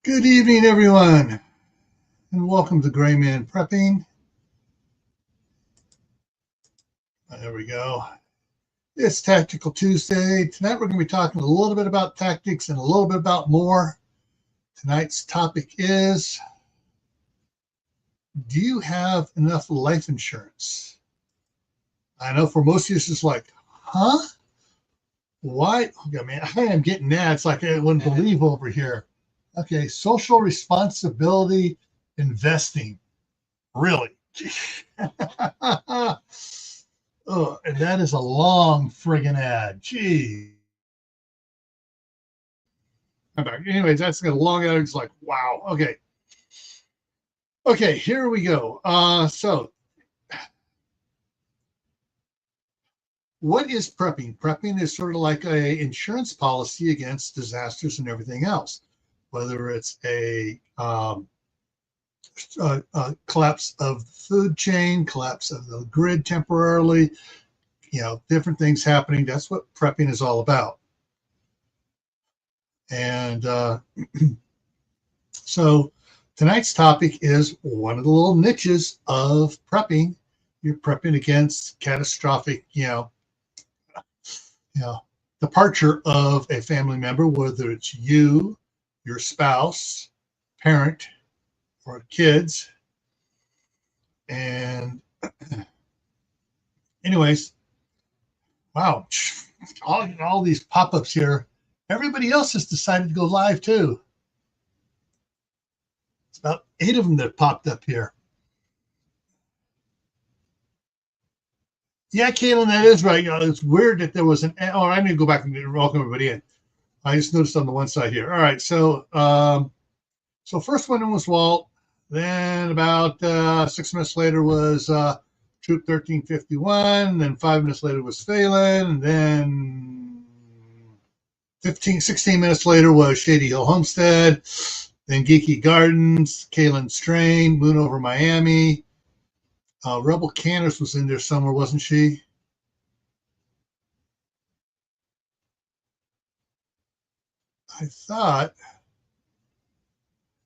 Good evening, everyone, and welcome to Gray Man Prepping. There we go. It's Tactical Tuesday. Tonight we're going to be talking a little bit about tactics and a little bit about more. Tonight's topic is, do you have enough life insurance? I know for most of you, it's just like, huh? Why? I mean, I am getting that. It's like I wouldn't believe over here. Okay, social responsibility investing. Really? Oh, and that is a long friggin' ad. Gee. Anyways, that's a long ad. It's like, wow. Okay. Okay, here we go. So what is prepping? Prepping is sort of like a insurance policy against disasters and everything else, whether it's a collapse of the food chain, collapse of the grid temporarily, different things happening. That's what prepping is all about. And so tonight's topic is one of the little niches of prepping. You're prepping against catastrophic, departure of a family member, whether it's you, your spouse, parent, or kids. And anyways, wow, all these pop-ups here. Everybody else has decided to go live too. It's about 8 of them that popped up here. Yeah, Caitlin, that is right. It's weird that there was an. Oh, I need to go back and welcome everybody in. I just noticed on the one side here. All right, so first one was Walt. Then about 6 minutes later was Troop 1351. Then 5 minutes later was Phelan. And then 16 minutes later was Shady Hill Homestead. Then Geeky Gardens, Kaylin Strain, Moon Over Miami. Rebel Canners was in there somewhere, wasn't she? I thought,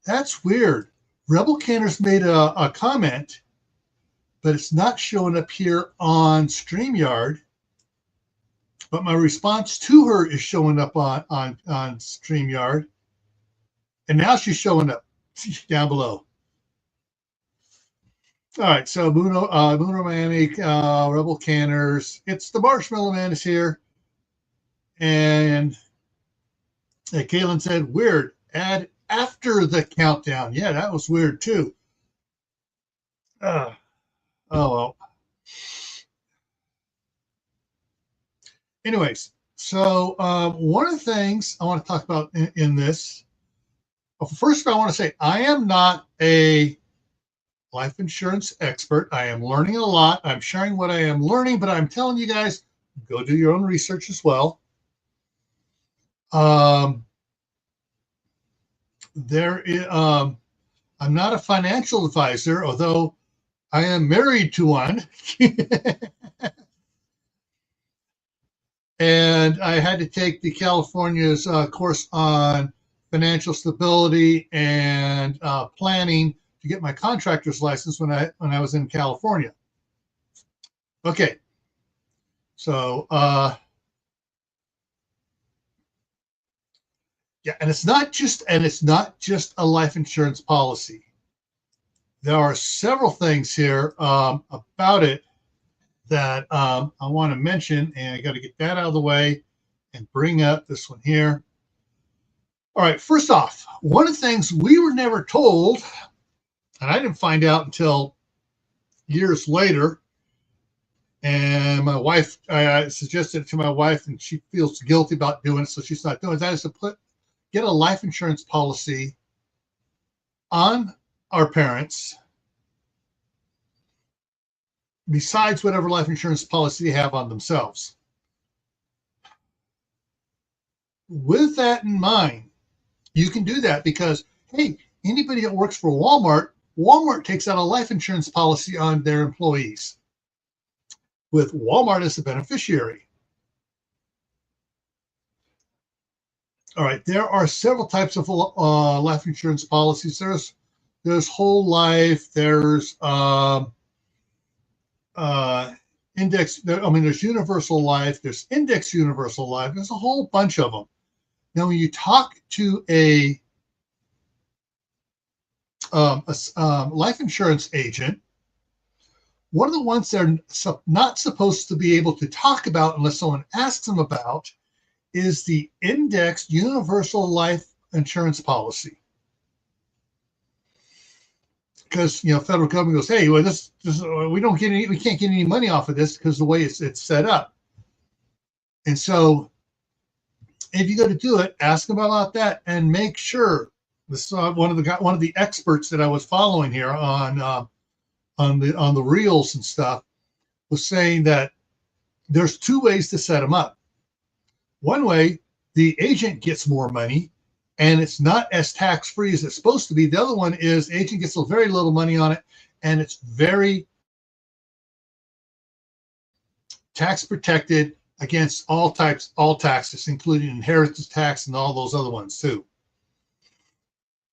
that's weird. Rebel Canners made a comment, but it's not showing up here on StreamYard. But my response to her is showing up on StreamYard. And now she's showing up down below. All right, so Moon Over Miami, Rebel Canners. It's the Marshmallow Man is here. And Kaylin said, weird, add after the countdown. Yeah, that was weird too. Oh, well. Anyways, so one of the things I want to talk about in this, first of all, I want to say I am not a life insurance expert. I am learning a lot. I'm sharing what I am learning, but I'm telling you guys, go do your own research as well. I'm not a financial advisor, although I am married to one. And I had to take the California's course on financial stability and planning to get my contractor's license when I was in California. Okay, so yeah, and it's not just a life insurance policy. There are several things here about it that I want to mention, and I got to get that out of the way and bring up this one here. All right, first off, one of the things we were never told, and I didn't find out until years later, and my wife, I suggested it to my wife, and she feels guilty about doing it, so she's not doing it. That is to get a life insurance policy on our parents, besides whatever life insurance policy they have on themselves. With that in mind, you can do that because, hey, anybody that works for Walmart takes out a life insurance policy on their employees, with Walmart as the beneficiary. All right, there are several types of life insurance policies. There's whole life. There's index. I mean, there's universal life. There's index universal life. There's a whole bunch of them. Now, when you talk to a life insurance agent, one of the ones they're not supposed to be able to talk about unless someone asks them about is the indexed universal life insurance policy. Because federal government goes, hey, well, this we can't get any money off of this because the way it's set up. And so, if you go to do it, ask them about that and make sure. This is one of the experts that I was following here on the reels and stuff was saying that there's two ways to set them up. One way, the agent gets more money and it's not as tax-free as it's supposed to be. The other one is the agent gets very little money on it and it's very tax protected against all taxes, including inheritance tax and all those other ones too.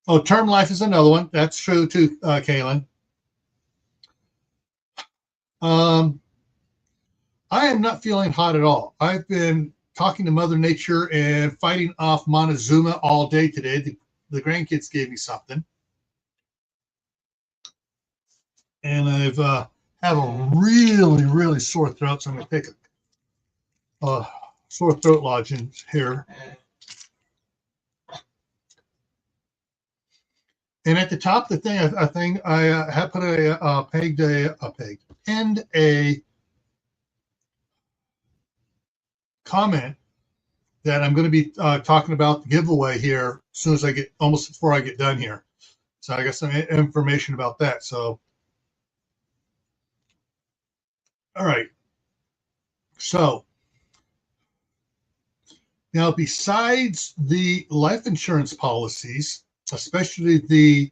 Oh, term life is another one. That's true too, Kaylin. I am not feeling hot at all. I've been talking to Mother Nature and fighting off Montezuma all day today. The grandkids gave me something. And I've have a really, really sore throat, so I'm going to take a sore throat lozenge here. And at the top of the thing, I think I have put pinned a comment that I'm going to be talking about the giveaway here as soon as almost before I get done here. So I got some information about that. So, all right. So now, besides the life insurance policies, especially the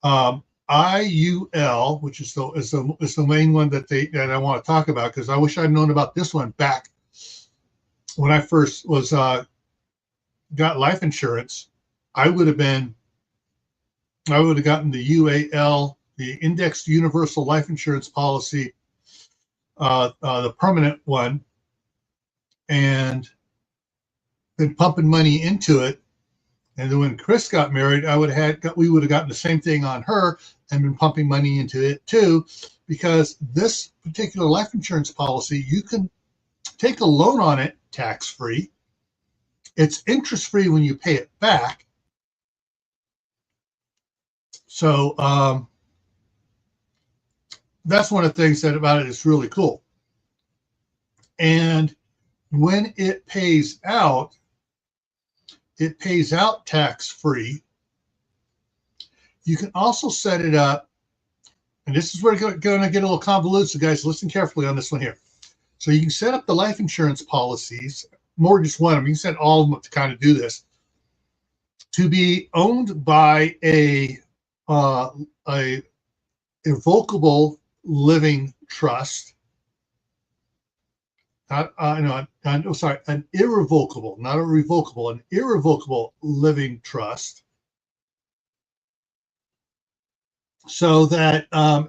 IUL, which is the main one that I want to talk about, because I wish I'd known about this one back when I first got life insurance. I would have gotten the UAL, the Indexed Universal Life Insurance Policy, the permanent one, and been pumping money into it. And then when Chris got married, we would have gotten the same thing on her and been pumping money into it too, because this particular life insurance policy, you can take a loan on it tax-free. It's interest-free when you pay it back. So that's one of the things that about it is really cool. And when it pays out tax-free. You can also set it up, and this is where it's going to get a little convoluted, so guys, listen carefully on this one here. So you can set up the life insurance policies, more than just one of them. You can set all of them up to kind of do this, to be owned by a irrevocable living trust. An irrevocable, not a revocable, an irrevocable living trust, so that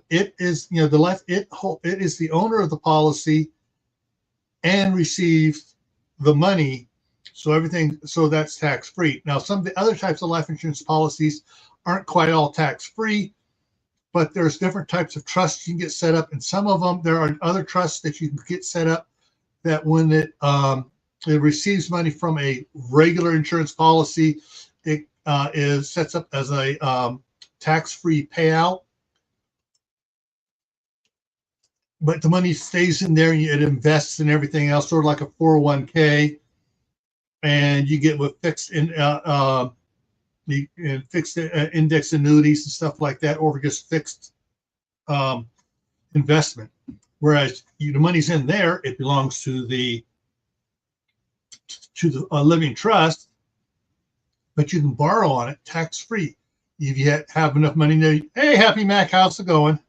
it is, it is the owner of the policy and receives the money, so that's tax free. Now, some of the other types of life insurance policies aren't quite all tax free, but there's different types of trusts you can get set up, and some of them, there are other trusts that you can get set up that when it receives money from a regular insurance policy, it is sets up as a tax-free payout. But the money stays in there and it invests in everything else, sort of like a 401k, and you get with fixed index annuities and stuff like that, or just fixed investment. Whereas the money's in there, it belongs to the living trust, but you can borrow on it tax-free if you have enough money there. Hey, Happy Mac, how's it going?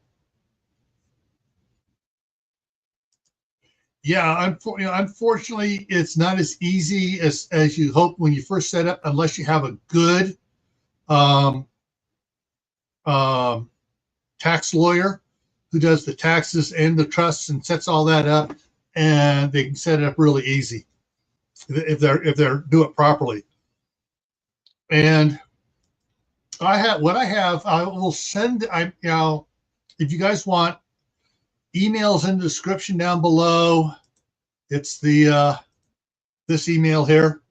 Yeah, unfortunately, it's not as easy as you hope when you first set up, unless you have a good um, um, tax lawyer who does the taxes and the trusts and sets all that up, and they can set it up really easy if they're do it properly. And I will send. If you guys want, emails in the description down below. It's the this email here.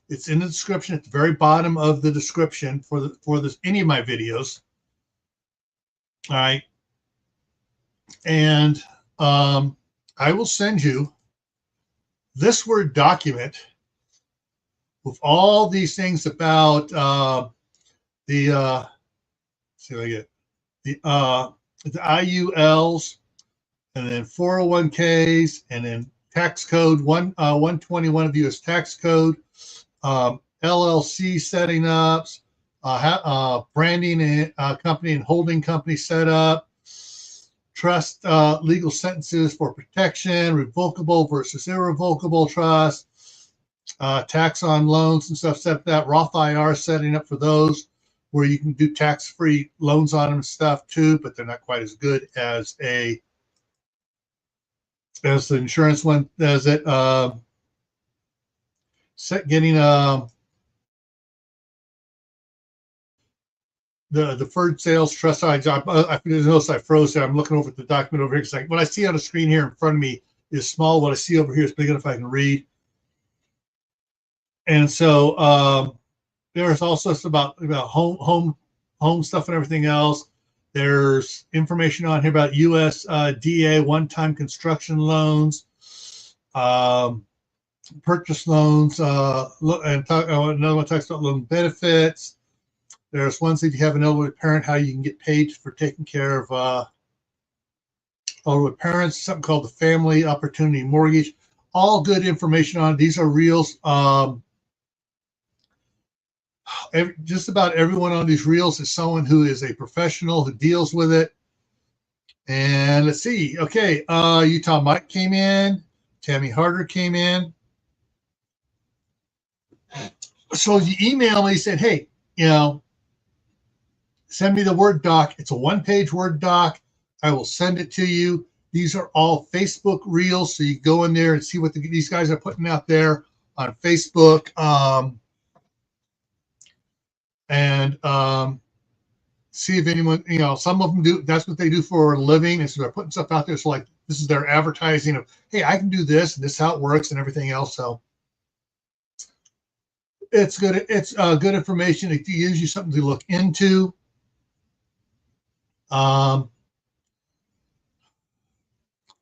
It's in the description at the very bottom of the description for this any of my videos. All right, and I will send you this Word document with all these things about the see what I get the IULs, and then 401ks, and then tax code 121 of the U.S. tax code, LLC setting ups, branding and company and holding company setup, trust legal sentences for protection, revocable versus irrevocable trust, tax on loans and stuff, set that, Roth IR setting up for those, where you can do tax-free loans on them and stuff too, but they're not quite as good as the insurance one does it. Getting the deferred sales trust. I noticed I froze there. I'm looking over at the document over here because what I see on the screen here in front of me is small. What I see over here is big enough I can read. And so there's also about home stuff and everything else. There's information on here about USDA one-time construction loans, purchase loans, and another one talks about loan benefits. There's ones that you have an elderly parent, how you can get paid for taking care of elderly parents, something called the Family Opportunity Mortgage. All good information on it. These are reels. Just about everyone on these reels is someone who is a professional who deals with it. And let's see. Okay, Utah Mike came in. Tammy Harder came in. So you emailed me, said, hey, send me the Word doc. It's a one-page Word doc. I will send it to you. These are all Facebook reels, so you go in there and see what these guys are putting out there on Facebook. And see if anyone, some of them do. That's what they do for a living. And so they're putting stuff out there. So like, this is their advertising of, hey, I can do this, and this is how it works and everything else. So it's good. It's good information. It gives you something to look into. And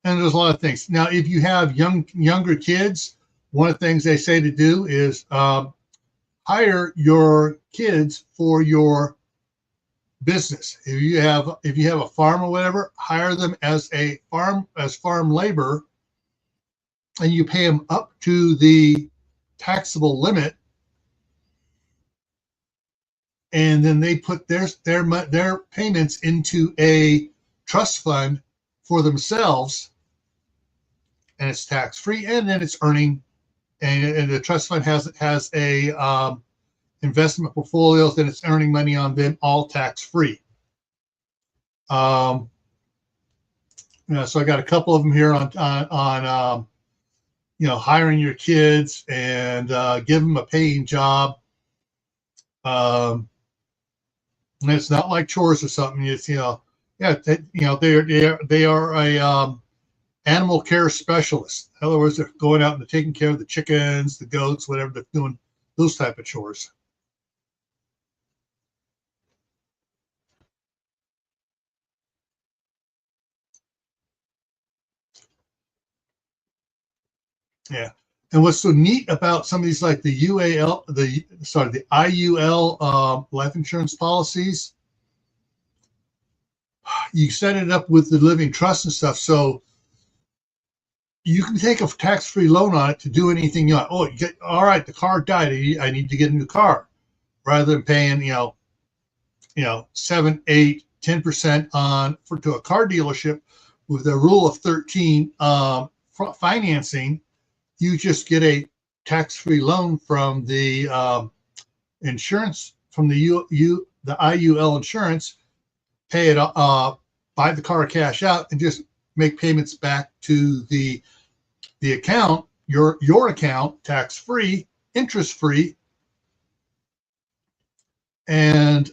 there's a lot of things. Now, if you have younger kids, one of the things they say to do is hire your kids for your business. If you have a farm or whatever, hire them as farm labor, and you pay them up to the taxable limit, and then they put their payments into a trust fund for themselves, and it's tax free, and then it's earning, and the trust fund has a investment portfolios, then it's earning money on them, all tax free. So I got a couple of them here on hiring your kids and give them a paying job. And it's not like chores or something. It's they are a animal care specialist. In other words, they're going out and they're taking care of the chickens, the goats, whatever, they're doing those type of chores. Yeah. And what's so neat about some of these, like the IUL life insurance policies, you set it up with the living trust and stuff. So you can take a tax-free loan on it to do anything you want. Oh, all right, the car died. I need to get a new car, rather than paying 7, 8, 10% to a car dealership with a rule of 13. financing, you just get a tax-free loan from the insurance, from the IUL insurance, pay it, buy the car cash out, and just make payments back to the account, your account, tax-free, interest-free, and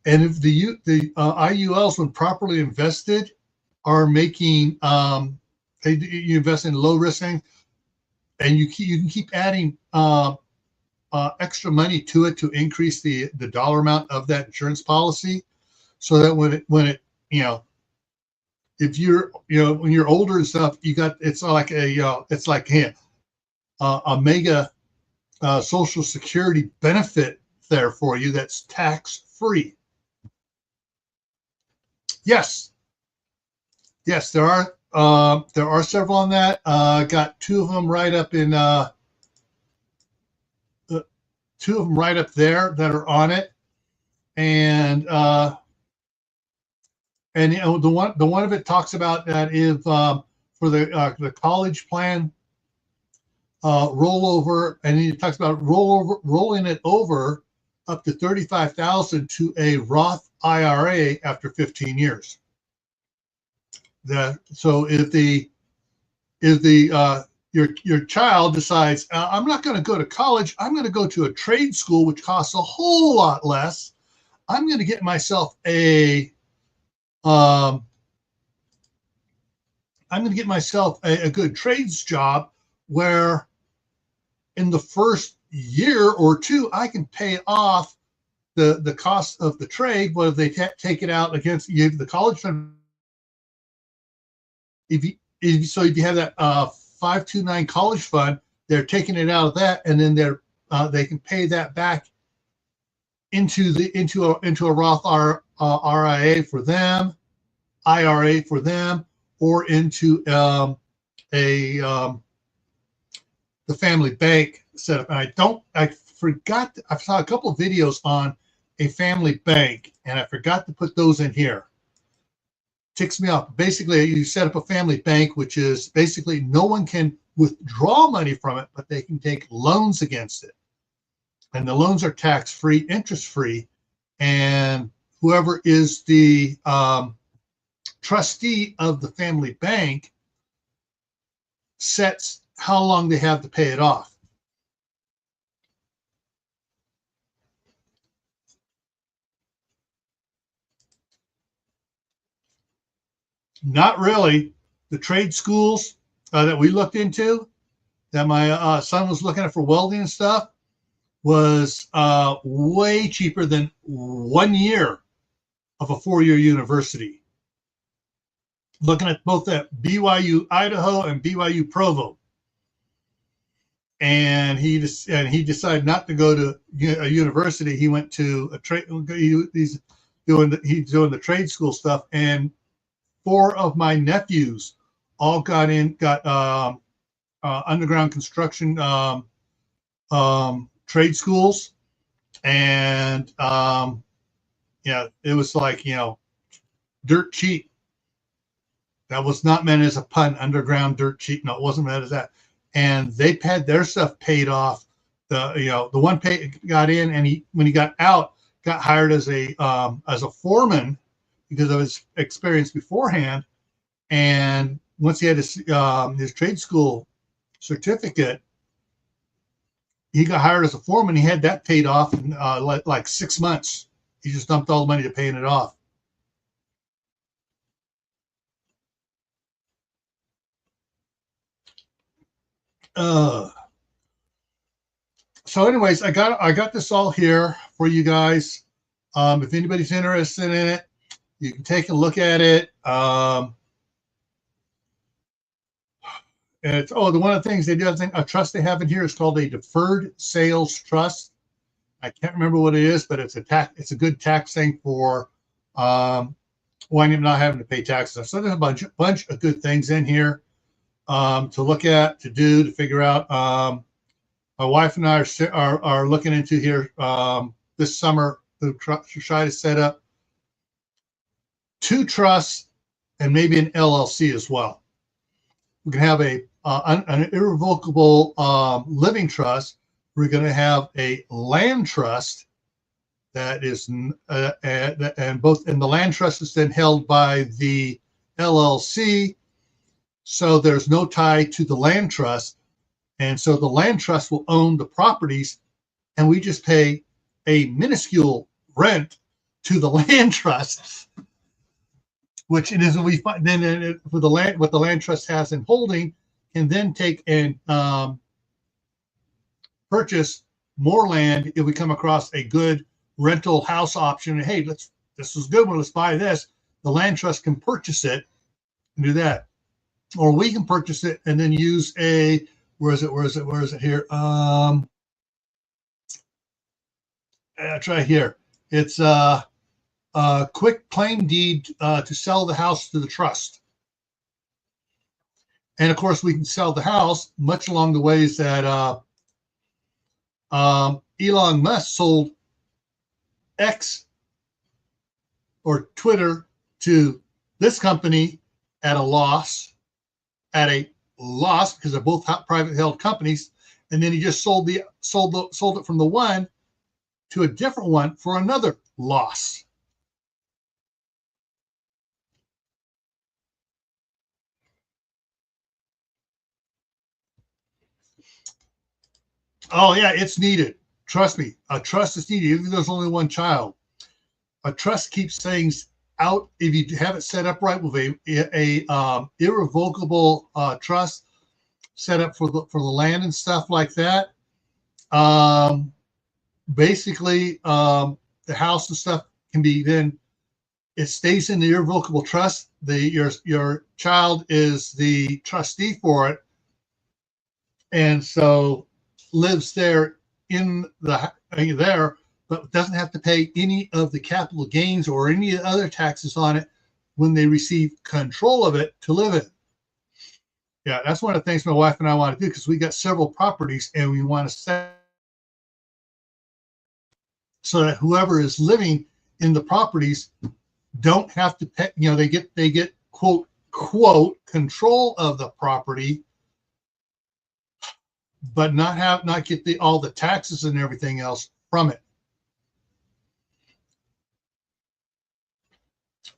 if the IULs, when properly invested, are making you invest in low risk things, and you can keep adding extra money to it to increase the dollar amount of that insurance policy, so that when it if you're when you're older and stuff, it's like a mega Social Security benefit there for you that's tax free. Yes, there are several on that. Got two of them right up in two of them right up there that are on it, and the one of it talks about that if for the college plan rollover, and he talks about rolling it over up to $35,000 to a Roth IRA after 15 years. So if your child decides, I'm not going to go to college, I'm going to go to a trade school which costs a whole lot less, I'm going to get myself a good trades job where in the first year or two I can pay off the cost of the trade, whether they take it out against the college fund. If you have that 529 college fund, they're taking it out of that, and then they can pay that back into a Roth IRA for them, or into the family bank setup. And I saw a couple of videos on a family bank, and I forgot to put those in here. Ticks me off. Basically, you set up a family bank, which is basically no one can withdraw money from it, but they can take loans against it. And the loans are tax-free, interest-free, and whoever is the trustee of the family bank sets how long they have to pay it off. Not really. The trade schools that we looked into, that my son was looking at for welding and stuff, was way cheaper than 1 year of a 4-year university. Looking at both at BYU Idaho and BYU Provo, and he decided not to go to a university. He went to a trade. He's doing the trade school stuff, and 4 of my nephews all got underground construction trade schools, and it was like dirt cheap. That was not meant as a pun. Underground dirt cheap. No, it wasn't meant as that. And they had their stuff paid off. The one got in, and when he got out, got hired as a foreman because of his experience beforehand. And once he had his trade school certificate, he got hired as a foreman. He had that paid off in like 6 months. He just dumped all the money to paying it off. So anyways, I got this all here for you guys. If anybody's interested in it, you can take a look at it. And it's one of the things they do. I think a trust they have in here is called a deferred sales trust. I can't remember what it is, but it's a good tax thing for winding up not having to pay taxes. So there's a bunch of good things in here to look at, to do, to figure out. My wife and I are looking into here this summer to try to set up 2 trusts and maybe an LLC as well. We're going to have an irrevocable living trust. We're going to have a land trust that is, and the land trust is then held by the LLC. So there's no tie to the land trust. And so the land trust will own the properties, and we just pay a minuscule rent to the land trust, which it is we find then for the land, what the land trust has in holding can then take and purchase more land if we come across a good rental house option. And hey, this is a good one, let's buy this. The land trust can purchase it and do that. Or we can purchase it and then use a, where is it here? Try here. It's a quick claim deed to sell the house to the trust. And of course, we can sell the house much along the ways that Elon Musk sold X or Twitter to this company at a loss because they're both private held companies, and then he just sold it from the one to a different one for another loss. Oh yeah, it's needed. Trust me, a trust is needed. Even if there's only one child, a trust keeps things out. If you have it set up right with a irrevocable trust set up for the land and stuff like that, basically the house and stuff can be then, it stays in the irrevocable trust. Your child is the trustee for it, and so lives there but doesn't have to pay any of the capital gains or any other taxes on it when they receive control of it to live in. Yeah, that's one of the things my wife and I want to do, because we got several properties and we want to set so that whoever is living in the properties don't have to pay, they get quote control of the property, but not get all the taxes and everything else from it.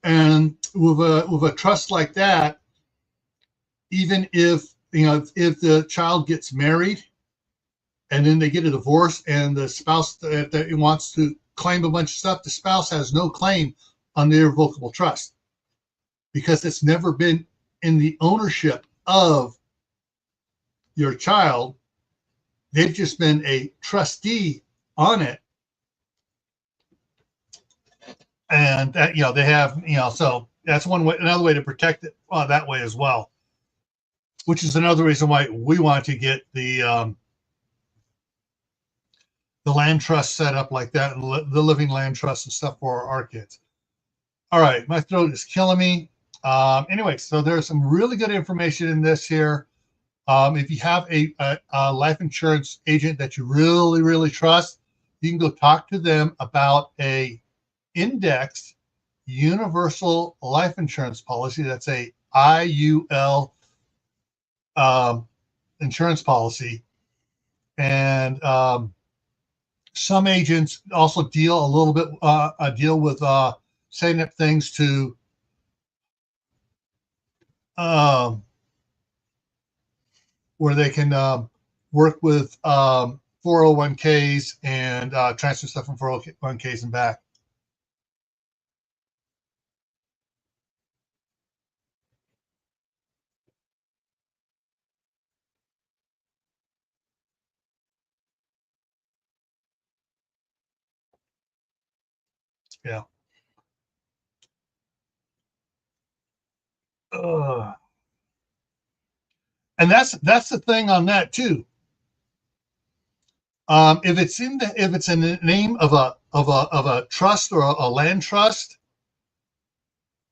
And with a trust like that, even if the child gets married and then they get a divorce and the spouse that wants to claim a bunch of stuff, the spouse has no claim on the irrevocable trust because it's never been in the ownership of your child. They've just been a trustee on it. And that, they have, so that's one way, another way to protect it that way as well, which is another reason why we want to get the land trust set up like that, and the living land trust and stuff for our kids. All right, my throat is killing me. Anyway, so there's some really good information in this here. If you have a life insurance agent that you really, really trust, you can go talk to them about a indexed universal life insurance policy. That's a IUL insurance policy. And some agents also deal a little bit deal with setting up things to where they can work with 401ks and transfer stuff from 401ks and back. Yeah. And that's the thing on that too. If it's in the name of a trust or a land trust,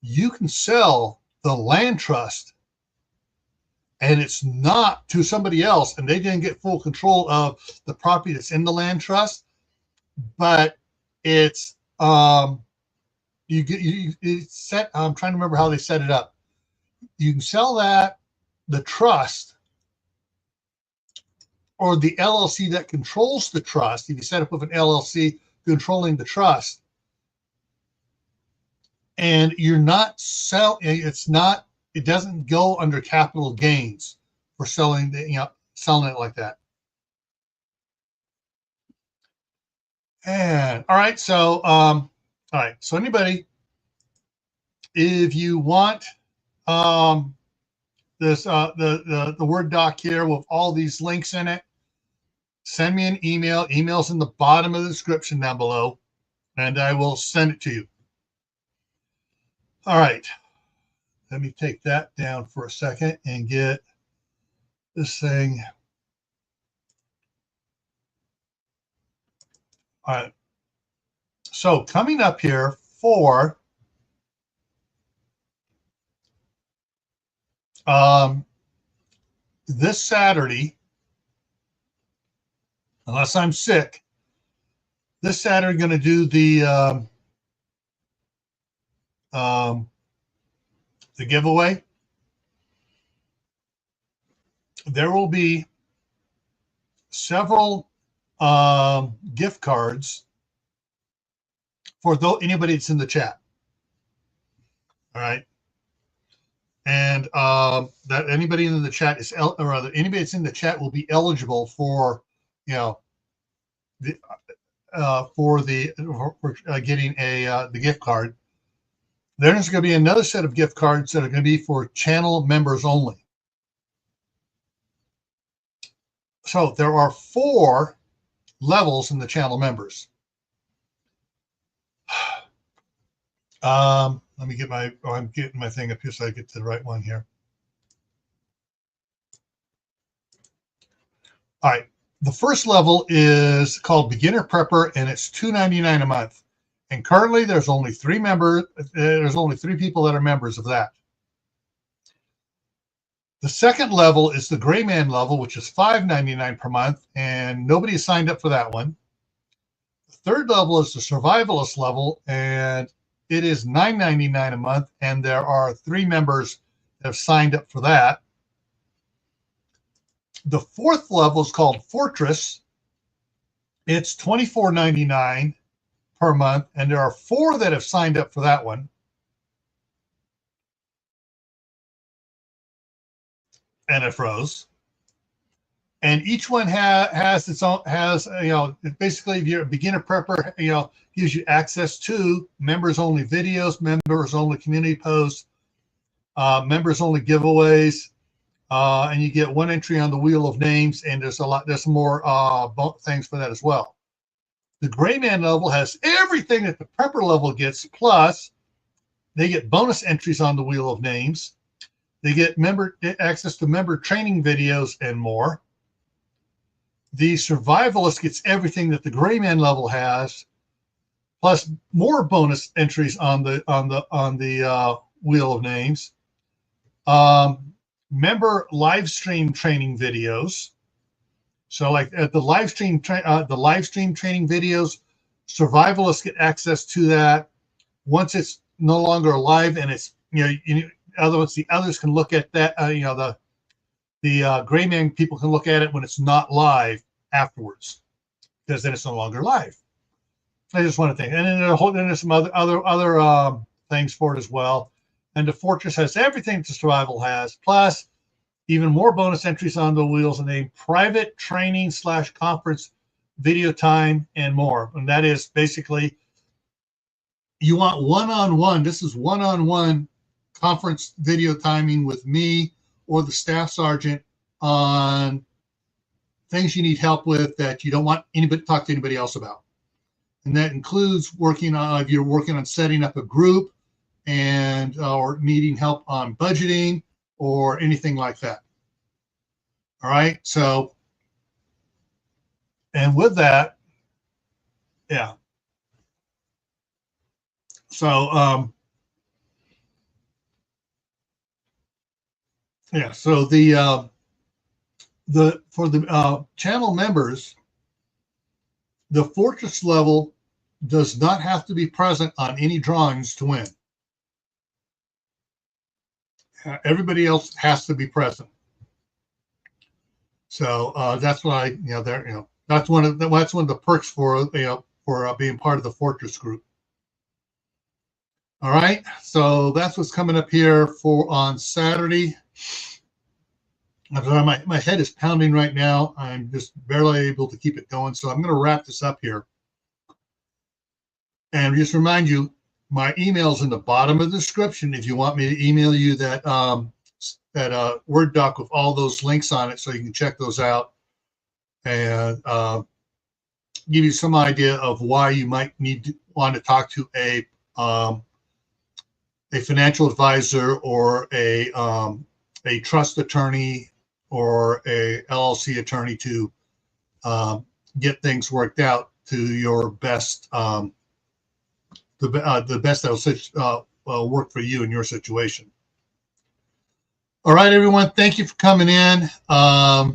you can sell the land trust, and it's not to somebody else, and they didn't get full control of the property that's in the land trust, but it's it's set. I'm trying to remember how they set it up. You can sell that, the trust or the LLC that controls the trust, if you set up with an LLC controlling the trust, and you're not it doesn't go under capital gains for selling selling it like that. And all right, so anybody, if you want this the Word doc here with all these links in it, send me an email. Email's in the bottom of the description down below, and I will send it to you. All right, let me take that down for a second and get this thing. All right, so coming up here for this Saturday, unless I'm sick, this Saturday I'm going to do the giveaway. There will be several gift cards for anybody that's in the chat. All right. And that anybody in the chat is, or rather, anybody that's in the chat will be eligible for, for getting the gift card. There's going to be another set of gift cards that are going to be for channel members only. So there are 4 levels in the channel members. Let me get I'm getting my thing up here so I get to the right one here. All right. The first level is called Beginner Prepper, and it's $2.99 a month. And currently there's only 3 members. There's only 3 people that are members of that. The second level is the Gray Man level, which is $5.99 per month, and nobody has signed up for that one. The third level is the Survivalist level, and it is $9.99 a month, and there are 3 members that have signed up for that. The fourth level is called Fortress. It's $24.99 per month, and there are 4 that have signed up for that one. And it froze. And each one has its own, basically, if you're a beginner prepper, gives you access to members only videos, members only community posts, members only giveaways, and you get 1 entry on the wheel of names, and there's some more things for that as well. The Gray Man level has everything that the prepper level gets, plus they get bonus entries on the wheel of names. They get access to member training videos and more. The Survivalist gets everything that the Gray Man level has, plus more bonus entries on the wheel of names. Member live stream training videos. So, like at the live stream training videos, Survivalists get access to that once it's no longer live, and it's in other words, the others can look at that. The Gray Man people can look at it when it's not live afterwards, because then it's no longer live. I just want to think, and then there's some other things for it as well. And the Fortress has everything the Survival has, plus even more bonus entries on the wheels, and a private training / conference video time and more. And that is basically, you want one-on-one. This is one-on-one conference video timing with me or the staff sergeant on things you need help with that you don't want anybody to talk to anybody else about. And that includes working on, if you're working on setting up a group and or needing help on budgeting or anything like that. All right. So, and with that, yeah. So, yeah. So for the channel members, the Fortress level does not have to be present on any drawings to win. Everybody else has to be present. So that's why that's one of the perks for being part of the Fortress group. All right, so that's what's coming up here for on Saturday. My head is pounding right now. I'm just barely able to keep it going, so I'm going to wrap this up here. And just remind you, my email's in the bottom of the description if you want me to email you that Word doc with all those links on it, so you can check those out and give you some idea of why you might want to talk to a financial advisor or a trust attorney or a LLC attorney to get things worked out to your best, the best that will work for you in your situation. All right, everyone. Thank you for coming in. Yeah.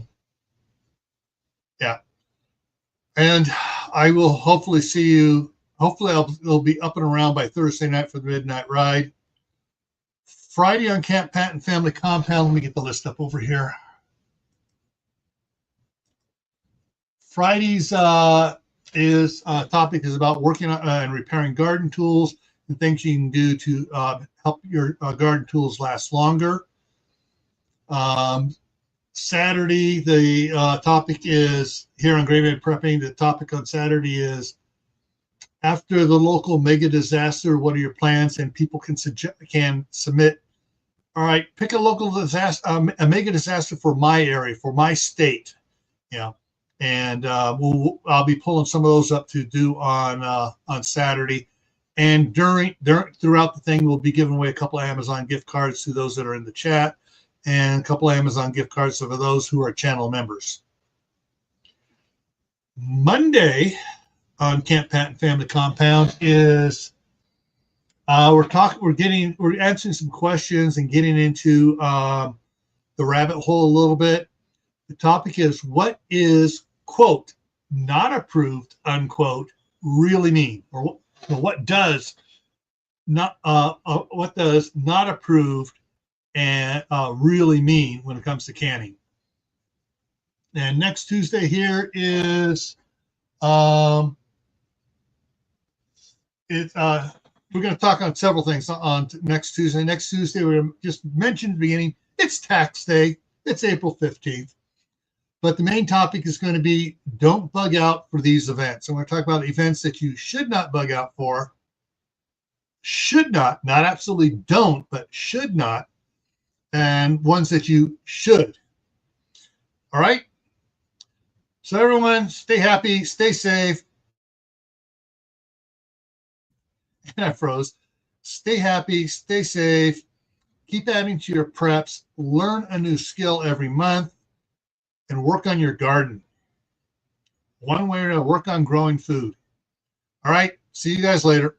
And I will hopefully see you. Hopefully I'll be up and around by Thursday night for the midnight ride. Friday on Camp Patton Family Compound. Let me get the list up over here. Friday's topic is about working on and repairing garden tools and things you can do to help your garden tools last longer. Saturday, the topic is here on Graveyard Prepping. The topic on Saturday is after the local mega disaster, what are your plans? And people can submit. All right, pick a local disaster, a mega disaster for my area, for my state. Yeah, and I'll be pulling some of those up to do on Saturday. And throughout the thing, we'll be giving away a couple of Amazon gift cards to those that are in the chat, and a couple of Amazon gift cards for those who are channel members. Monday on Camp Patton Family Compound is we're answering some questions and getting into the rabbit hole a little bit. The topic is, what is, quote, not approved, unquote, really mean? Or what does not approved and really mean when it comes to canning? And next Tuesday here is we're going to talk on several things on next Tuesday. Next Tuesday, we just mentioned at the beginning, it's tax day. It's April 15th. But the main topic is going to be, don't bug out for these events. I'm going to talk about events that you should not bug out for. Should not absolutely don't, but should not. And ones that you should. All right? So everyone, stay happy, stay safe. And I froze. Stay happy, stay safe. Keep adding to your preps. Learn a new skill every month. And work on your garden. One way to work on growing food. All right. See you guys later.